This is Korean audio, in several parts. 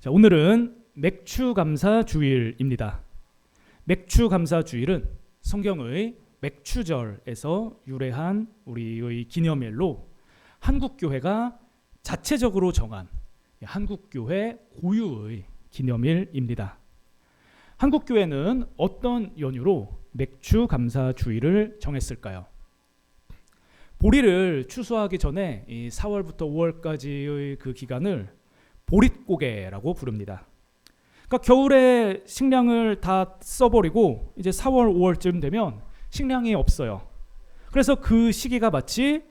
자, 오늘은 맥추감사주일입니다. 맥추감사주일은 성경의 맥추절에서 유래한 우리의 기념일로 한국교회가 자체적으로 정한 한국교회 고유의 기념일입니다. 한국교회는 어떤 연유로 맥추감사주일을 정했을까요? 보리를 추수하기 전에 이 4월부터 5월까지의 그 기간을 보릿고개라고 부릅니다. 그러니까 겨울에 식량을 다 써버리고 이제 4월, 5월쯤 되면 식량이 없어요. 그래서 그 시기가 마치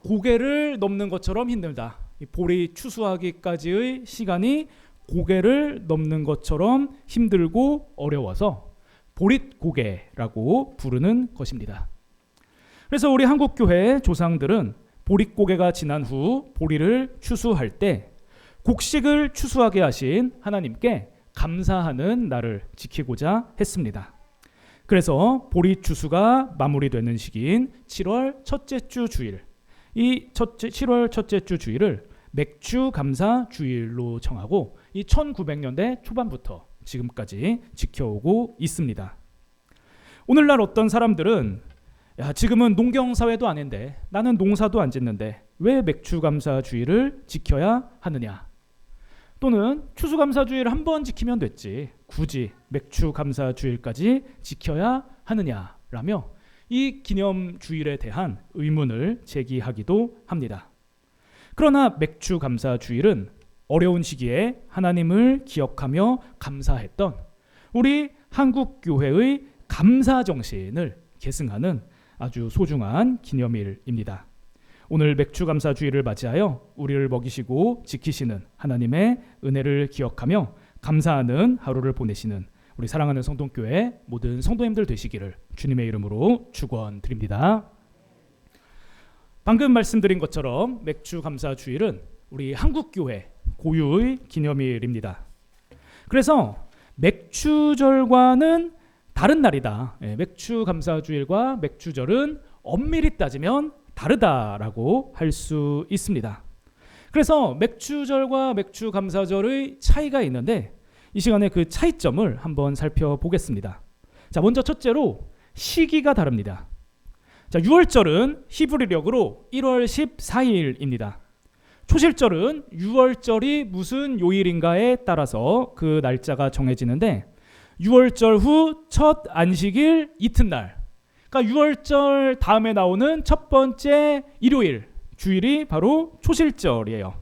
고개를 넘는 것처럼 힘들다. 이 보리 추수하기까지의 시간이 고개를 넘는 것처럼 힘들고 어려워서 보릿고개라고 부르는 것입니다. 그래서 우리 한국교회 조상들은 보릿고개가 지난 후 보리를 추수할 때 곡식을 추수하게 하신 하나님께 감사하는 날을 지키고자 했습니다. 그래서 보리 추수가 마무리되는 시기인 7월 첫째 주 주일, 이 7월 첫째 주 주일을 맥추감사주일로 정하고 이 1900년대 초반부터 지금까지 지켜오고 있습니다. 오늘날 어떤 사람들은 지금은 농경사회도 아닌데 나는 농사도 안 짓는데 왜 맥추감사주일을 지켜야 하느냐, 또는 추수감사주일 한 번 지키면 됐지 굳이 맥추감사주일까지 지켜야 하느냐라며 이 기념주일에 대한 의문을 제기하기도 합니다. 그러나 맥추감사주일은 어려운 시기에 하나님을 기억하며 감사했던 우리 한국교회의 감사정신을 계승하는 아주 소중한 기념일입니다. 오늘 맥추감사주일을 맞이하여 우리를 먹이시고 지키시는 하나님의 은혜를 기억하며 감사하는 하루를 보내시는 우리 사랑하는 성동교회 모든 성도님들 되시기를 주님의 이름으로 축원드립니다. 방금 말씀드린 것처럼 맥추감사주일은 우리 한국교회 고유의 기념일입니다. 그래서 맥추절과는 다른 날이다. 맥추감사주일과 맥추절은 엄밀히 따지면 다르다라고 할 수 있습니다. 그래서 맥추절과 맥추감사절의 차이가 있는데 이 시간에 그 차이점을 한번 살펴보겠습니다. 자, 먼저 첫째로 시기가 다릅니다. 자, 6월절은 히브리력으로 1월 14일입니다. 초실절은 6월절이 무슨 요일인가에 따라서 그 날짜가 정해지는데 6월절 후 첫 안식일 이튿날, 그러니까 6월절 다음에 나오는 첫 번째 일요일, 주일이 바로 초실절이에요.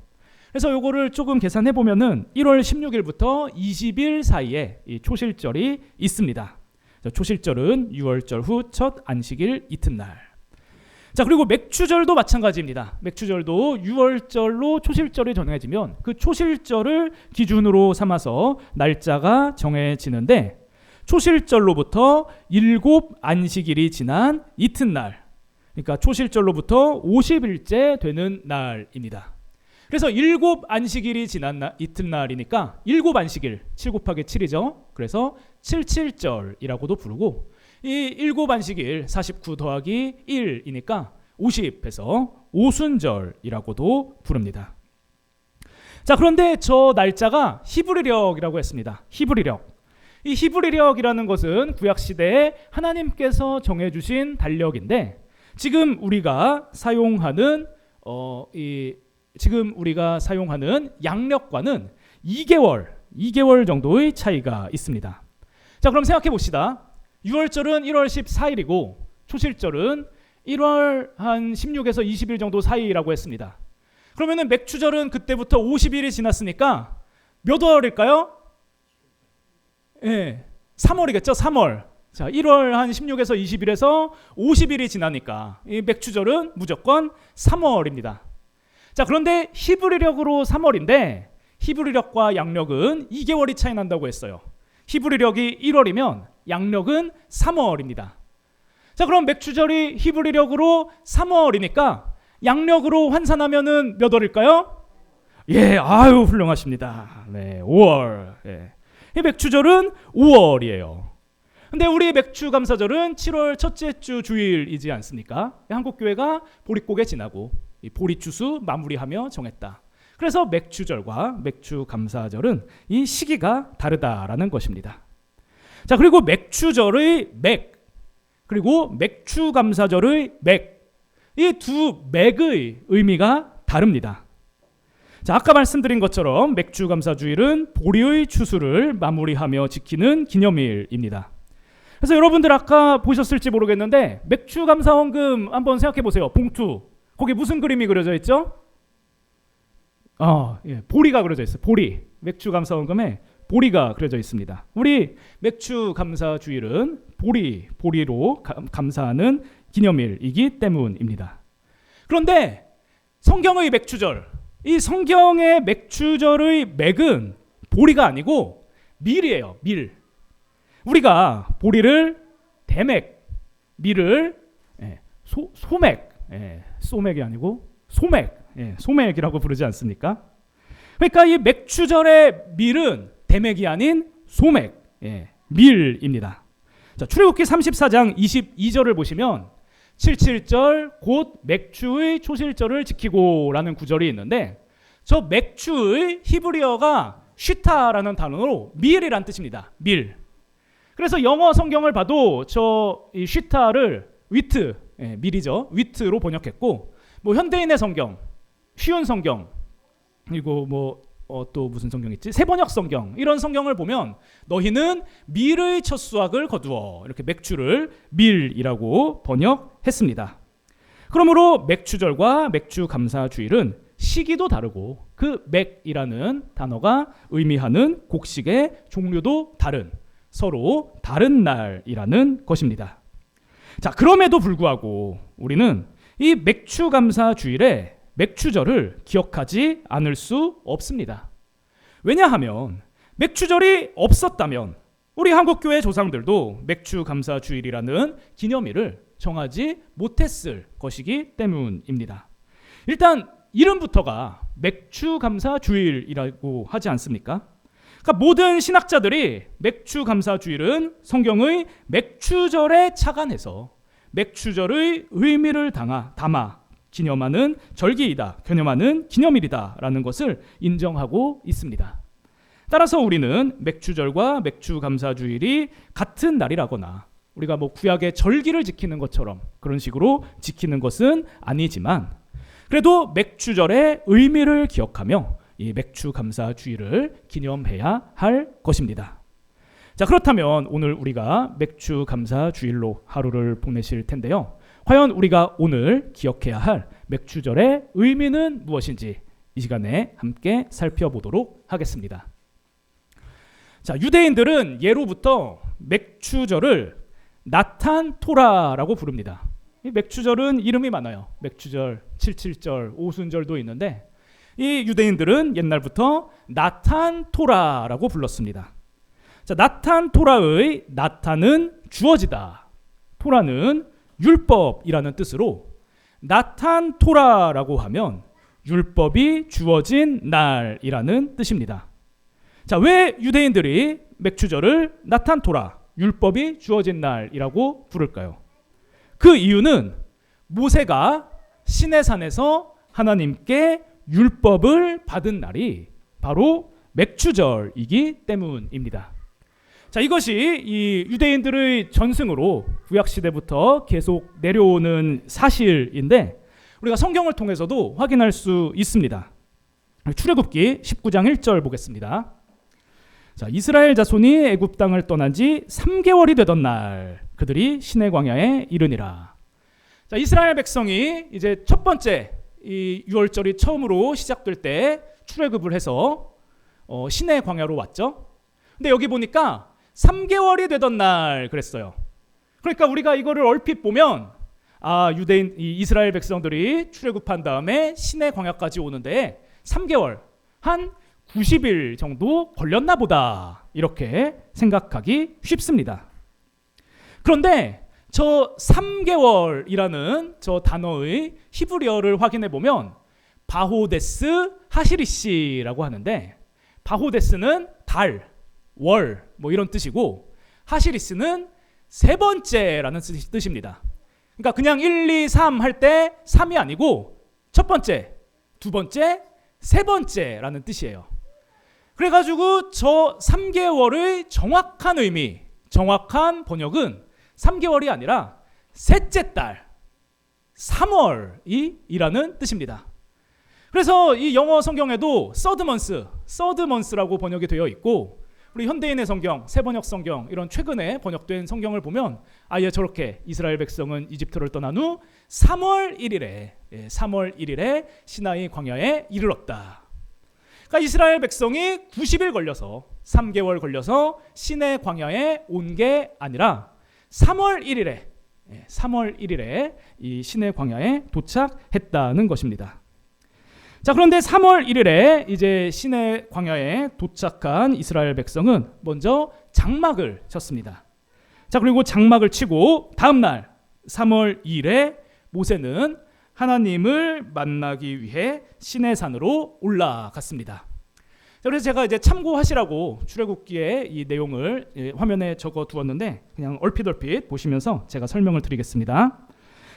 그래서 요거를 조금 계산해 보면은 1월 16일부터 20일 사이에 이 초실절이 있습니다. 초실절은 6월절 후 첫 안식일 이튿날. 자, 그리고 맥추절도 마찬가지입니다. 맥추절도 6월절로 초실절이 정해지면 그 초실절을 기준으로 삼아서 날짜가 정해지는데 초실절로부터 7 안식일이 지난 이튿날, 그러니까 초실절로부터 50일째 되는 날입니다. 그래서 7 안식일이 지난 이튿날이니까 7 안식일, 7 곱하기 7이죠. 그래서 77절이라고도 부르고 이 7 안식일 49 더하기 1이니까 50해서 오순절이라고도 부릅니다. 자, 그런데 저 날짜가 히브리력이라고 했습니다. 히브리력. 이 히브리력이라는 것은 구약시대에 하나님께서 정해주신 달력인데 지금 우리가 사용하는 양력과는 2개월 정도의 차이가 있습니다. 자, 그럼 생각해 봅시다. 6월절은 1월 14일이고 초실절은 1월 한 16에서 20일 정도 사이라고 했습니다. 그러면은 맥추절은 그때부터 50일이 지났으니까 몇 월일까요? 3월이겠죠. 3월. 자, 1월 한 16에서 20일에서 50일이 지나니까 이 맥추절은 무조건 3월입니다. 자, 그런데 히브리력으로 3월인데 히브리력과 양력은 2개월이 차이 난다고 했어요. 히브리력이 1월이면 양력은 3월입니다. 자, 그럼 맥추절이 히브리력으로 3월이니까 양력으로 환산하면은 몇 월일까요? 아유 훌륭하십니다. 5월. 이 맥추절은 5월이에요. 근데 우리 맥추감사절은 7월 첫째 주 주일이지 않습니까? 한국교회가 보릿고개 지나고 이 보리추수 마무리하며 정했다. 그래서 맥주절과 맥주감사절은 이 시기가 다르다라는 것입니다. 자, 그리고 맥주절의 맥, 그리고 맥주감사절의 맥, 이 두 맥의 의미가 다릅니다. 자, 아까 말씀드린 것처럼 맥주감사주일은 보리의 추수를 마무리하며 지키는 기념일입니다. 그래서 여러분들 아까 보셨을지 모르겠는데 맥주감사원금 한번 생각해 보세요. 봉투, 거기 무슨 그림이 그려져 있죠? 보리가 그려져 있어요. 보리. 맥주감사원금에 보리가 그려져 있습니다. 우리 맥주감사주일은 보리로 감사하는 기념일이기 때문입니다. 그런데 성경의 맥주절, 이 성경의 맥주절의 맥은 보리가 아니고 밀이에요. 밀. 우리가 보리를 대맥, 밀을 소맥, 소맥이 아니고 소맥이라고 부르지 않습니까? 그러니까 이 맥주절의 밀은 대맥이 아닌 소맥, 밀입니다. 자, 출애굽기 34장 22절을 보시면 77절 곧 맥주의 초실절을 지키고라는 구절이 있는데 저 맥주의 히브리어가 쉬타라는 단어로 밀이란 뜻입니다. 밀. 그래서 영어 성경을 봐도 저 이 쉬타를 위트, 밀이죠. 위트로 번역했고, 뭐 현대인의 성경, 쉬운 성경, 그리고 또 무슨 성경 있지? 새번역 성경, 이런 성경을 보면 너희는 밀의 첫 수확을 거두어, 이렇게 맥주를 밀이라고 번역했습니다. 그러므로 맥주절과 맥주감사주일은 시기도 다르고 그 맥이라는 단어가 의미하는 곡식의 종류도 다른, 서로 다른 날이라는 것입니다. 자, 그럼에도 불구하고 우리는 이 맥주감사주일에 맥주절을 기억하지 않을 수 없습니다. 왜냐하면 맥주절이 없었다면 우리 한국교회 조상들도 맥주감사주일이라는 기념일을 정하지 못했을 것이기 때문입니다. 일단 이름부터가 맥주감사주일이라고 하지 않습니까? 그러니까 모든 신학자들이 맥주감사주일은 성경의 맥주절에 착안해서 맥주절의 의미를 담아 기념하는 절기이다, 기념하는 기념일이다라는 것을 인정하고 있습니다. 따라서 우리는 맥주절과 맥주감사주일이 같은 날이라거나 우리가 구약의 절기를 지키는 것처럼 그런 식으로 지키는 것은 아니지만 그래도 맥주절의 의미를 기억하며 이 맥주감사주일을 기념해야 할 것입니다. 자, 그렇다면 오늘 우리가 맥주감사주일로 하루를 보내실 텐데요. 과연 우리가 오늘 기억해야 할 맥주절의 의미는 무엇인지 이 시간에 함께 살펴보도록 하겠습니다. 자, 유대인들은 예로부터 맥주절을 나탄 토라라고 부릅니다. 이 맥주절은 이름이 많아요. 맥주절, 칠칠절, 오순절도 있는데 이 유대인들은 옛날부터 나탄 토라라고 불렀습니다. 자, 나탄 토라의 나탄은 주어지다, 토라는 율법이라는 뜻으로 나탄 토라라고 하면 율법이 주어진 날이라는 뜻입니다. 자, 왜 유대인들이 맥주절을 나탄 토라, 율법이 주어진 날이라고 부를까요? 그 이유는 모세가 시내산에서 하나님께 율법을 받은 날이 바로 맥주절이기 때문입니다. 자, 이것이 이 유대인들의 전승으로 구약 시대부터 계속 내려오는 사실인데 우리가 성경을 통해서도 확인할 수 있습니다. 출애굽기 19장 1절 보겠습니다. 자, 이스라엘 자손이 애굽 땅을 떠난 지 3개월이 되던 날 그들이 시내 광야에 이르니라. 자, 이스라엘 백성이 이제 첫 번째 이 유월절이 처음으로 시작될 때 출애굽을 해서 시내 광야로 왔죠. 근데 여기 보니까 3개월이 되던 날 그랬어요. 그러니까 우리가 이거를 얼핏 보면 유대인 이 이스라엘 백성들이 출애굽한 다음에 시내 광야까지 오는데 3개월, 한 90일 정도 걸렸나 보다, 이렇게 생각하기 쉽습니다. 그런데 저 3개월이라는 저 단어의 히브리어를 확인해 보면 바호데스 하시리시라고 하는데, 바호데스는 달, 월 이런 뜻이고 하시리스는 세 번째라는 뜻입니다. 그러니까 그냥 1, 2, 3 할 때 3이 아니고 첫 번째, 두 번째, 세 번째라는 뜻이에요. 그래가지고 저 3개월의 정확한 의미, 정확한 번역은 3개월이 아니라 셋째 달, 3월이 이라는 뜻입니다. 그래서 이 영어 성경에도 third month라고 번역이 되어 있고, 우리 현대인의 성경, 새번역 성경, 이런 최근에 번역된 성경을 보면 아예 저렇게 이스라엘 백성은 이집트를 떠난 후 3월 1일에 시나이 광야에 이르렀다. 그러니까 이스라엘 백성이 90일 걸려서 3개월 걸려서 시내 광야에 온 게 아니라 3월 1일에 이 시내 광야에 도착했다는 것입니다. 자, 그런데 3월 1일에 이제 시내 광야에 도착한 이스라엘 백성은 먼저 장막을 쳤습니다. 자, 그리고 장막을 치고 다음 날 3월 2일에 모세는 하나님을 만나기 위해 시내산으로 올라갔습니다. 자, 그래서 제가 이제 참고하시라고 출애굽기에 이 내용을 화면에 적어 두었는데 그냥 얼핏 보시면서 제가 설명을 드리겠습니다.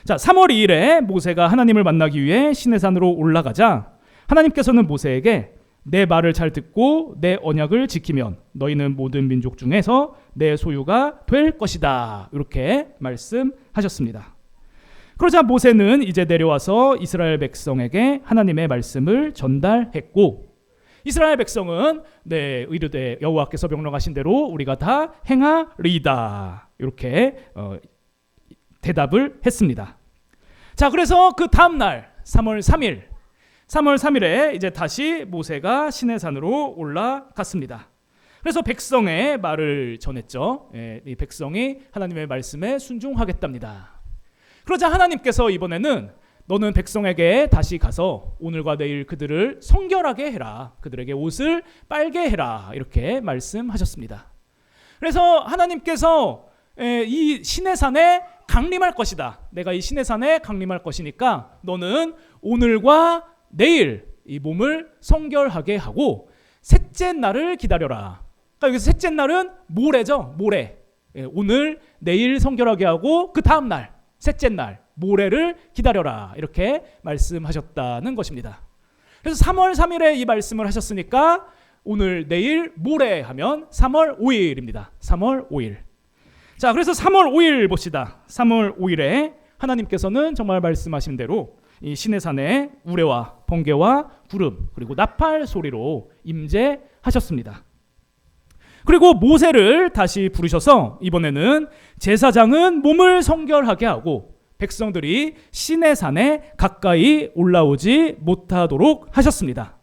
자, 3월 2일에 모세가 하나님을 만나기 위해 시내산으로 올라가자 하나님께서는 모세에게 내 말을 잘 듣고 내 언약을 지키면 너희는 모든 민족 중에서 내 소유가 될 것이다. 이렇게 말씀하셨습니다. 그러자 모세는 이제 내려와서 이스라엘 백성에게 하나님의 말씀을 전달했고, 이스라엘 백성은 이르되 여호와께서 명령하신 대로 우리가 다 행하리이다. 이렇게 대답을 했습니다. 자, 그래서 그 다음 날 3월 3일에 이제 다시 모세가 시내산으로 올라갔습니다. 그래서 백성의 말을 전했죠. 이 백성이 하나님의 말씀에 순종하겠답니다. 그러자 하나님께서 이번에는 너는 백성에게 다시 가서 오늘과 내일 그들을 성결하게 해라. 그들에게 옷을 빨게 해라. 이렇게 말씀하셨습니다. 그래서 하나님께서 이 시내산에 강림할 것이다. 내가 이 시내산에 강림할 것이니까 너는 오늘과 내일 이 몸을 성결하게 하고 셋째 날을 기다려라. 그러니까 여기서 셋째 날은 모레죠. 모레. 오늘, 내일 성결하게 하고 그 다음 날, 셋째 날, 모레를 기다려라. 이렇게 말씀하셨다는 것입니다. 그래서 3월 3일에 이 말씀을 하셨으니까 오늘, 내일, 모레 하면 3월 5일입니다. 3월 5일. 자, 그래서 3월 5일 봅시다. 3월 5일에 하나님께서는 정말 말씀하신 대로 이 시내산에 우레와 번개와 구름 그리고 나팔 소리로 임재하셨습니다. 그리고 모세를 다시 부르셔서 이번에는 제사장은 몸을 성결하게 하고 백성들이 시내산에 가까이 올라오지 못하도록 하셨습니다.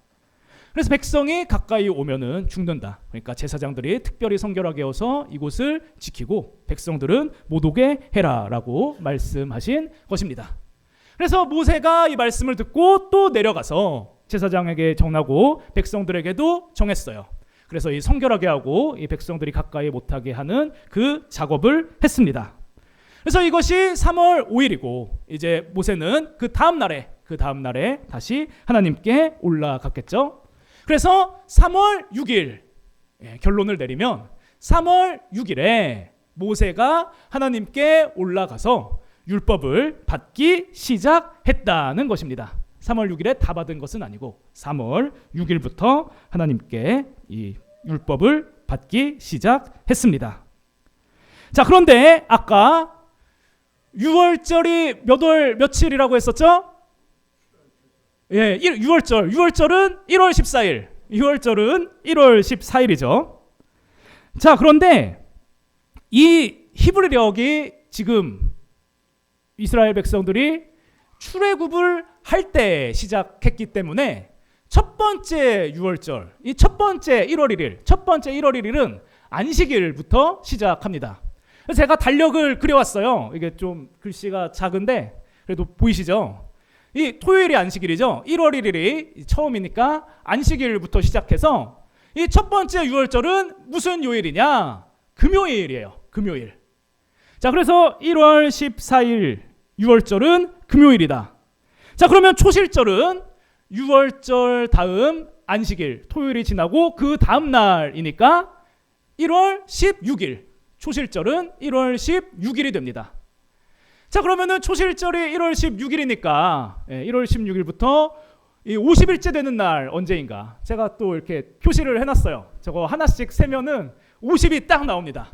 그래서 백성이 가까이 오면은 죽는다. 그러니까 제사장들이 특별히 성결하게 해서 이곳을 지키고 백성들은 못 오게 해라라고 말씀하신 것입니다. 그래서 모세가 이 말씀을 듣고 또 내려가서 제사장에게 전하고 백성들에게도 정했어요. 그래서 이 성결하게 하고 이 백성들이 가까이 못하게 하는 그 작업을 했습니다. 그래서 이것이 3월 5일이고 이제 모세는 그 다음 날에 다시 하나님께 올라갔겠죠. 그래서 3월 6일 결론을 내리면 3월 6일에 모세가 하나님께 올라가서 율법을 받기 시작했다는 것입니다. 3월 6일에 다 받은 것은 아니고 3월 6일부터 하나님께 이 율법을 받기 시작했습니다. 자, 그런데 아까 6월절이 몇 월 며칠이라고 했었죠? 6월절은 1월 14일. 6월절은 1월 14일이죠. 자, 그런데 이 히브리력이 지금 이스라엘 백성들이 출애굽을 할 때 시작했기 때문에 첫 번째 6월절, 이 첫 번째 1월 1일은 안식일부터 시작합니다. 그래서 제가 달력을 그려왔어요. 이게 좀 글씨가 작은데 그래도 보이시죠? 이 토요일이 안식일이죠. 1월 1일이 처음이니까 안식일부터 시작해서 이 첫 번째 6월절은 무슨 요일이냐? 금요일이에요. 금요일. 자, 그래서 1월 14일 6월절은 금요일이다. 자, 그러면 초실절은 6월절 다음 안식일 토요일이 지나고 그 다음 날이니까 1월 16일 초실절은 1월 16일이 됩니다. 자, 그러면은 초실절이 1월 16일이니까 1월 16일부터 이 50일째 되는 날 언제인가? 제가 또 이렇게 표시를 해놨어요. 저거 하나씩 세면은 50이 딱 나옵니다.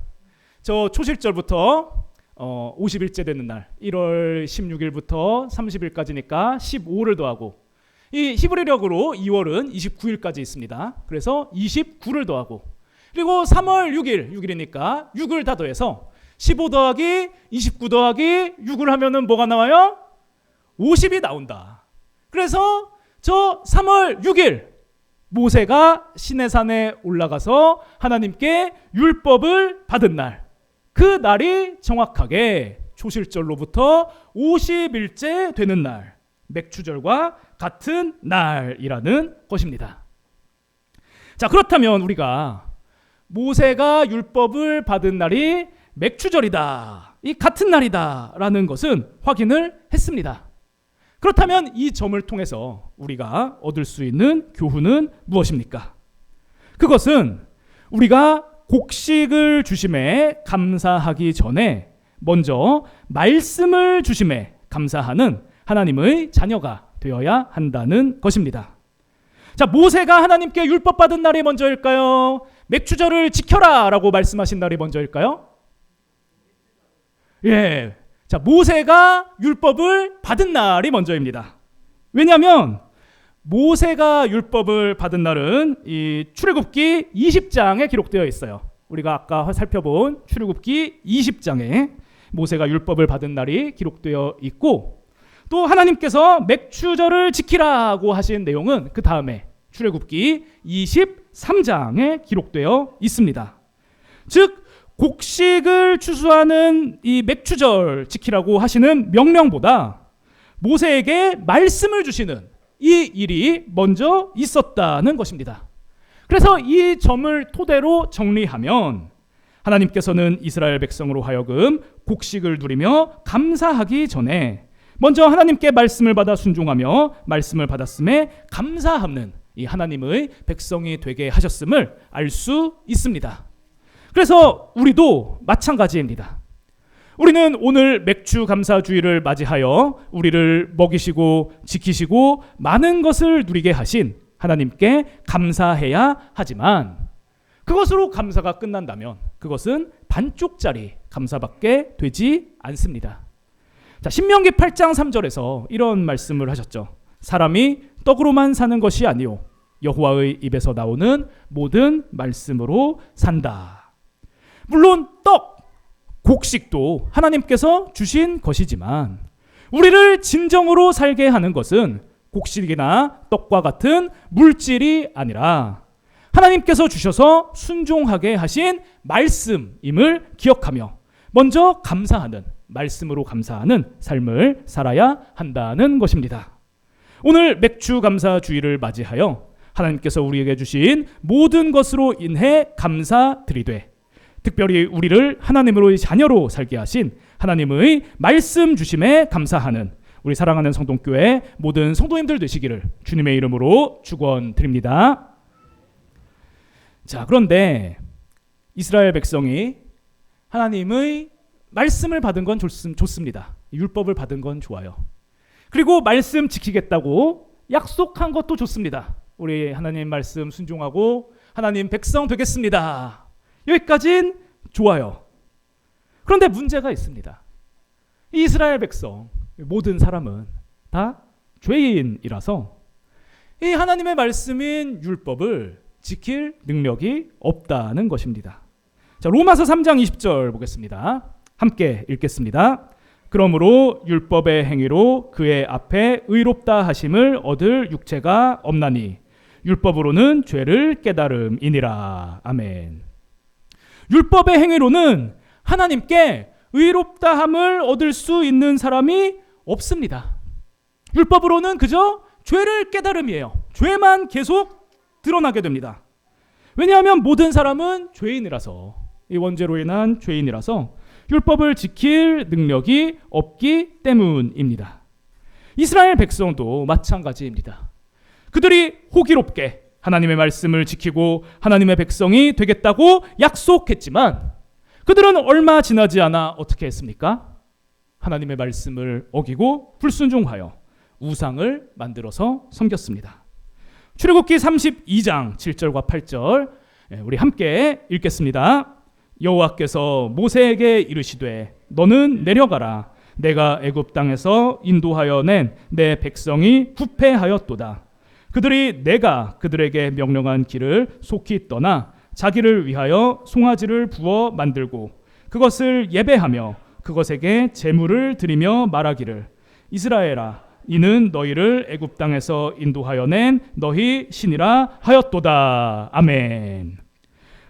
저 초실절부터 50일째 되는 날 1월 16일부터 30일까지니까 15를 더하고, 이 히브리력으로 2월은 29일까지 있습니다. 그래서 29를 더하고, 그리고 3월 6일이니까 6을 다 더해서 15 더하기 29 더하기 6을 하면은 뭐가 나와요? 50이 나온다. 그래서 저 3월 6일 모세가 시내산에 올라가서 하나님께 율법을 받은 날, 그 날이 정확하게 초실절로부터 50일째 되는 날, 맥추절과 같은 날이라는 것입니다. 자, 그렇다면 우리가 모세가 율법을 받은 날이 맥추절이다, 이 같은 날이다 라는 것은 확인을 했습니다. 그렇다면 이 점을 통해서 우리가 얻을 수 있는 교훈은 무엇입니까? 그것은 우리가 곡식을 주심에 감사하기 전에 먼저 말씀을 주심에 감사하는 하나님의 자녀가 되어야 한다는 것입니다. 자, 모세가 하나님께 율법 받은 날이 먼저일까요? 맥추절을 지켜라 라고 말씀하신 날이 먼저일까요? 예. 자, 모세가 율법을 받은 날이 먼저입니다. 왜냐하면 모세가 율법을 받은 날은 이 출애굽기 20장에 기록되어 있어요. 우리가 아까 살펴본 출애굽기 20장에 모세가 율법을 받은 날이 기록되어 있고, 또 하나님께서 맥추절을 지키라고 하신 내용은 그 다음에 출애굽기 23장에 기록되어 있습니다. 즉 곡식을 추수하는 이 맥추절 지키라고 하시는 명령보다 모세에게 말씀을 주시는 이 일이 먼저 있었다는 것입니다. 그래서 이 점을 토대로 정리하면 하나님께서는 이스라엘 백성으로 하여금 곡식을 누리며 감사하기 전에 먼저 하나님께 말씀을 받아 순종하며 말씀을 받았음에 감사하는 이 하나님의 백성이 되게 하셨음을 알 수 있습니다. 그래서 우리도 마찬가지입니다. 우리는 오늘 맥주 감사주의를 맞이하여 우리를 먹이시고 지키시고 많은 것을 누리게 하신 하나님께 감사해야 하지만, 그것으로 감사가 끝난다면 그것은 반쪽짜리 감사밖에 되지 않습니다. 자, 신명기 8장 3절에서 이런 말씀을 하셨죠. 사람이 떡으로만 사는 것이 아니요 여호와의 입에서 나오는 모든 말씀으로 산다. 물론 떡, 곡식도 하나님께서 주신 것이지만 우리를 진정으로 살게 하는 것은 곡식이나 떡과 같은 물질이 아니라 하나님께서 주셔서 순종하게 하신 말씀임을 기억하며 먼저 감사하는, 말씀으로 감사하는 삶을 살아야 한다는 것입니다. 오늘 맥주 감사주의를 맞이하여 하나님께서 우리에게 주신 모든 것으로 인해 감사드리되, 특별히 우리를 하나님으로의 자녀로 살게 하신 하나님의 말씀 주심에 감사하는 우리 사랑하는 성동교회 모든 성도님들 되시기를 주님의 이름으로 축원드립니다. 자, 그런데 이스라엘 백성이 하나님의 말씀을 받은 건 좋습니다. 율법을 받은 건 좋아요. 그리고 말씀 지키겠다고 약속한 것도 좋습니다. 우리 하나님 말씀 순종하고 하나님 백성 되겠습니다. 여기까진 좋아요. 그런데 문제가 있습니다. 이스라엘 백성, 모든 사람은 다 죄인이라서 이 하나님의 말씀인 율법을 지킬 능력이 없다는 것입니다. 자, 로마서 3장 20절 보겠습니다. 함께 읽겠습니다. 그러므로 율법의 행위로 그의 앞에 의롭다 하심을 얻을 육체가 없나니 율법으로는 죄를 깨달음이니라. 아멘. 율법의 행위로는 하나님께 의롭다함을 얻을 수 있는 사람이 없습니다. 율법으로는 그저 죄를 깨달음이에요. 죄만 계속 드러나게 됩니다. 왜냐하면 모든 사람은 죄인이라서, 이 원죄로 인한 죄인이라서 율법을 지킬 능력이 없기 때문입니다. 이스라엘 백성도 마찬가지입니다. 그들이 호기롭게 하나님의 말씀을 지키고 하나님의 백성이 되겠다고 약속했지만 그들은 얼마 지나지 않아 어떻게 했습니까? 하나님의 말씀을 어기고 불순종하여 우상을 만들어서 섬겼습니다. 출애굽기 32장 7절과 8절 우리 함께 읽겠습니다. 여호와께서 모세에게 이르시되 너는 내려가라. 내가 애굽 땅에서 인도하여 낸 내 백성이 후패하였도다. 그들이 내가 그들에게 명령한 길을 속히 떠나 자기를 위하여 송아지를 부어 만들고 그것을 예배하며 그것에게 제물을 드리며 말하기를 이스라엘아 이는 너희를 애굽 땅에서 인도하여 낸 너희 신이라 하였도다. 아멘.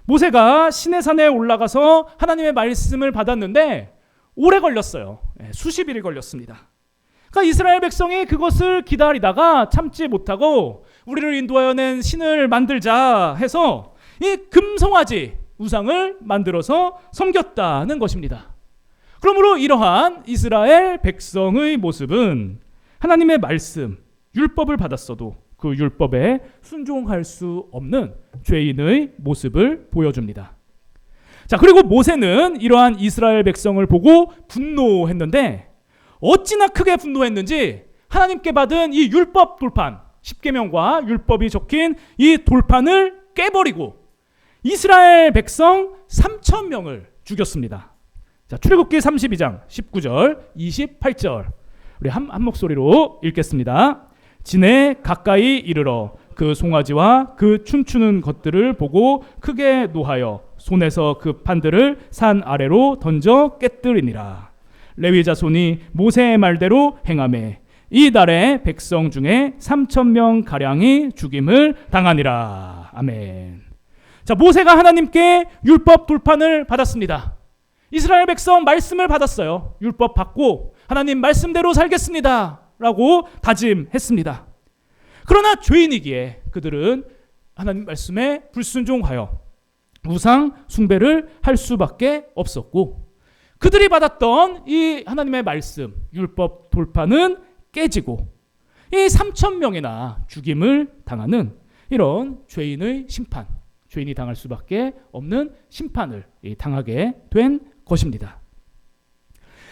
모세가 시내산에 올라가서 하나님의 말씀을 받았는데 오래 걸렸어요. 수십 일이 걸렸습니다. 그러니까 이스라엘 백성이 그것을 기다리다가 참지 못하고 우리를 인도하여 낸 신을 만들자 해서 이 금송아지 우상을 만들어서 섬겼다는 것입니다. 그러므로 이러한 이스라엘 백성의 모습은 하나님의 말씀, 율법을 받았어도 그 율법에 순종할 수 없는 죄인의 모습을 보여줍니다. 자, 그리고 모세는 이러한 이스라엘 백성을 보고 분노했는데 어찌나 크게 분노했는지 하나님께 받은 이 율법 돌판, 십계명과 율법이 적힌 이 돌판을 깨버리고 이스라엘 백성 3,000명을 죽였습니다. 자, 출애굽기 32장 19절, 28절 우리 한 목소리로 읽겠습니다. 진에 가까이 이르러 그 송아지와 그 춤추는 것들을 보고 크게 노하여 손에서 그 판들을 산 아래로 던져 깨뜨리니라. 레위 자손이 모세의 말대로 행하매 이 달에 백성 중에 3,000명 가량이 죽임을 당하니라. 아멘. 자, 모세가 하나님께 율법 돌판을 받았습니다. 이스라엘 백성 말씀을 받았어요. 율법 받고 하나님 말씀대로 살겠습니다 라고 다짐했습니다. 그러나 죄인이기에 그들은 하나님 말씀에 불순종하여 우상 숭배를 할 수밖에 없었고 그들이 받았던 이 하나님의 말씀 율법 돌판은 깨지고 이 3,000명이나 죽임을 당하는 이런 죄인의 심판, 죄인이 당할 수밖에 없는 심판을 당하게 된 것입니다.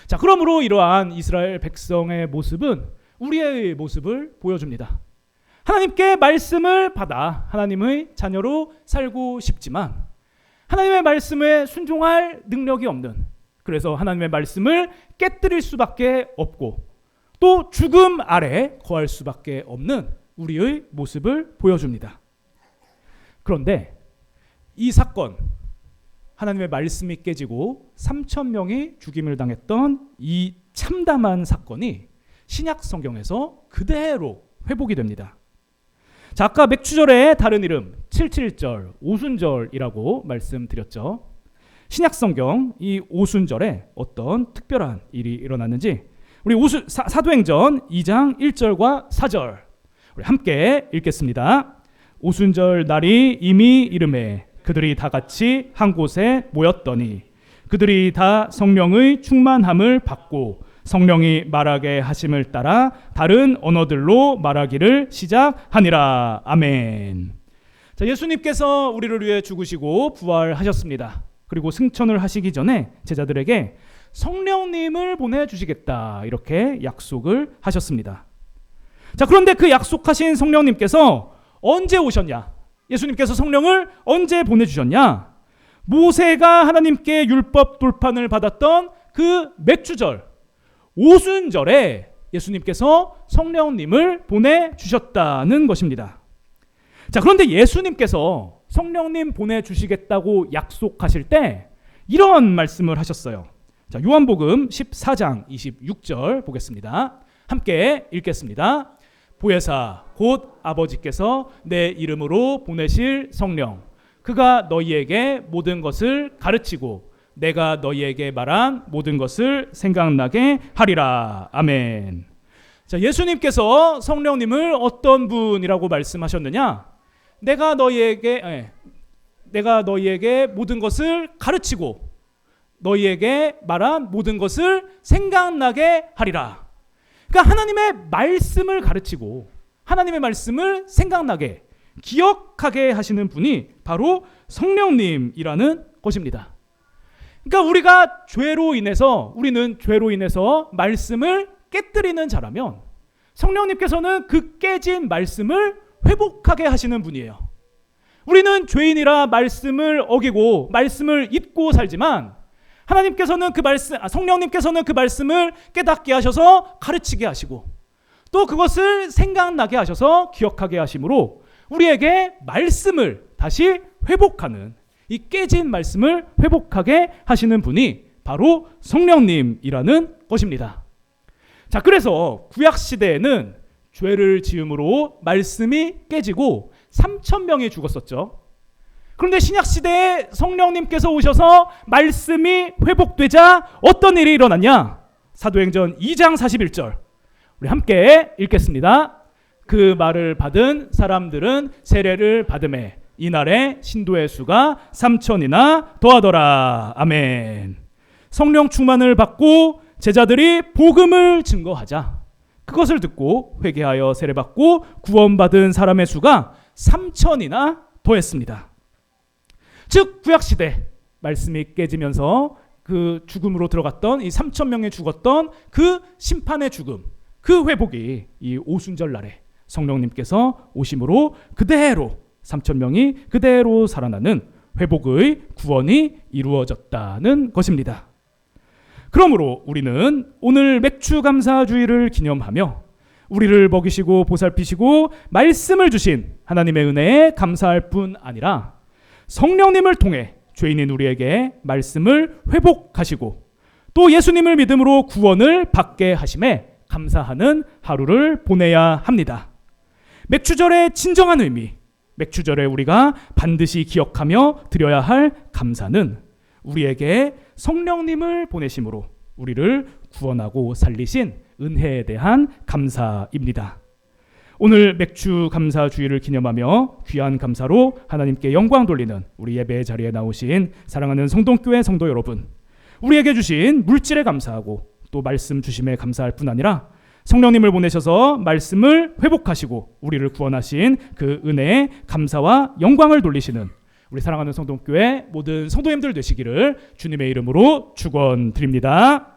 자, 그러므로 이러한 이스라엘 백성의 모습은 우리의 모습을 보여줍니다. 하나님께 말씀을 받아 하나님의 자녀로 살고 싶지만 하나님의 말씀에 순종할 능력이 없는, 그래서 하나님의 말씀을 깨뜨릴 수밖에 없고 또 죽음 아래 거할 수밖에 없는 우리의 모습을 보여줍니다. 그런데 이 사건, 하나님의 말씀이 깨지고 3,000명이 죽임을 당했던 이 참담한 사건이 신약 성경에서 그대로 회복이 됩니다. 자, 아까 맥추절의 다른 이름 7.7절, 오순절이라고 말씀드렸죠. 신약 성경 이 오순절에 어떤 특별한 일이 일어났는지 우리 사도행전 2장 1절과 4절 우리 함께 읽겠습니다. 오순절 날이 이미 이르매 그들이 다 같이 한 곳에 모였더니 그들이 다 성령의 충만함을 받고 성령이 말하게 하심을 따라 다른 언어들로 말하기를 시작하니라. 아멘. 자, 예수님께서 우리를 위해 죽으시고 부활하셨습니다. 그리고 승천을 하시기 전에 제자들에게 성령님을 보내주시겠다 이렇게 약속을 하셨습니다. 자, 그런데 그 약속하신 성령님께서 언제 오셨냐? 예수님께서 성령을 언제 보내주셨냐? 모세가 하나님께 율법 돌판을 받았던 그 맥추절 오순절에 예수님께서 성령님을 보내주셨다는 것입니다. 자, 그런데 예수님께서 성령님 보내주시겠다고 약속하실 때 이런 말씀을 하셨어요. 자, 요한복음 14장 26절 보겠습니다. 함께 읽겠습니다. 보혜사 곧 아버지께서 내 이름으로 보내실 성령 그가 너희에게 모든 것을 가르치고 내가 너희에게 말한 모든 것을 생각나게 하리라. 아멘. 자, 예수님께서 성령님을 어떤 분이라고 말씀하셨느냐? 내가 너희에게 모든 것을 가르치고 너희에게 말한 모든 것을 생각나게 하리라. 그러니까 하나님의 말씀을 가르치고 하나님의 말씀을 생각나게 기억하게 하시는 분이 바로 성령님이라는 것입니다. 그러니까 우리는 죄로 인해서 말씀을 깨뜨리는 자라면 성령님께서는 그 깨진 말씀을 회복하게 하시는 분이에요. 우리는 죄인이라 말씀을 어기고 말씀을 잊고 살지만 하나님께서는 성령님께서는 그 말씀을 깨닫게 하셔서 가르치게 하시고 또 그것을 생각나게 하셔서 기억하게 하심으로 우리에게 말씀을 다시 회복하는, 이 깨진 말씀을 회복하게 하시는 분이 바로 성령님이라는 것입니다. 자, 그래서 구약 시대에는 죄를 지음으로 말씀이 깨지고 3,000명이 죽었었죠. 그런데 신약 시대에 성령님께서 오셔서 말씀이 회복되자 어떤 일이 일어났냐? 사도행전 2장 41절 우리 함께 읽겠습니다. 그 말을 받은 사람들은 세례를 받음에 이날에 신도의 수가 3,000이나 더하더라. 아멘. 성령 충만을 받고 제자들이 복음을 증거하자 그것을 듣고 회개하여 세례받고 구원받은 사람의 수가 3,000이나 더했습니다. 즉 구약시대 말씀이 깨지면서 그 죽음으로 들어갔던 이 3,000명이 죽었던 그 심판의 죽음, 그 회복이 이 오순절 날에 성령님께서 오심으로 그대로 3,000명이 그대로 살아나는 회복의 구원이 이루어졌다는 것입니다. 그러므로 우리는 오늘 맥추감사주의를 기념하며 우리를 먹이시고 보살피시고 말씀을 주신 하나님의 은혜에 감사할 뿐 아니라 성령님을 통해 죄인인 우리에게 말씀을 회복하시고 또 예수님을 믿음으로 구원을 받게 하심에 감사하는 하루를 보내야 합니다. 맥추절의 진정한 의미, 맥추절에 우리가 반드시 기억하며 드려야 할 감사는 우리에게 성령님을 보내심으로 우리를 구원하고 살리신 은혜에 대한 감사입니다. 오늘 맥추 감사주의를 기념하며 귀한 감사로 하나님께 영광 돌리는 우리 예배 자리에 나오신 사랑하는 성동교회 성도 여러분, 우리에게 주신 물질에 감사하고 또 말씀 주심에 감사할 뿐 아니라 성령님을 보내셔서 말씀을 회복하시고 우리를 구원하신 그 은혜에 감사와 영광을 돌리시는 우리 사랑하는 성동교회 모든 성도님들 되시기를 주님의 이름으로 축원드립니다.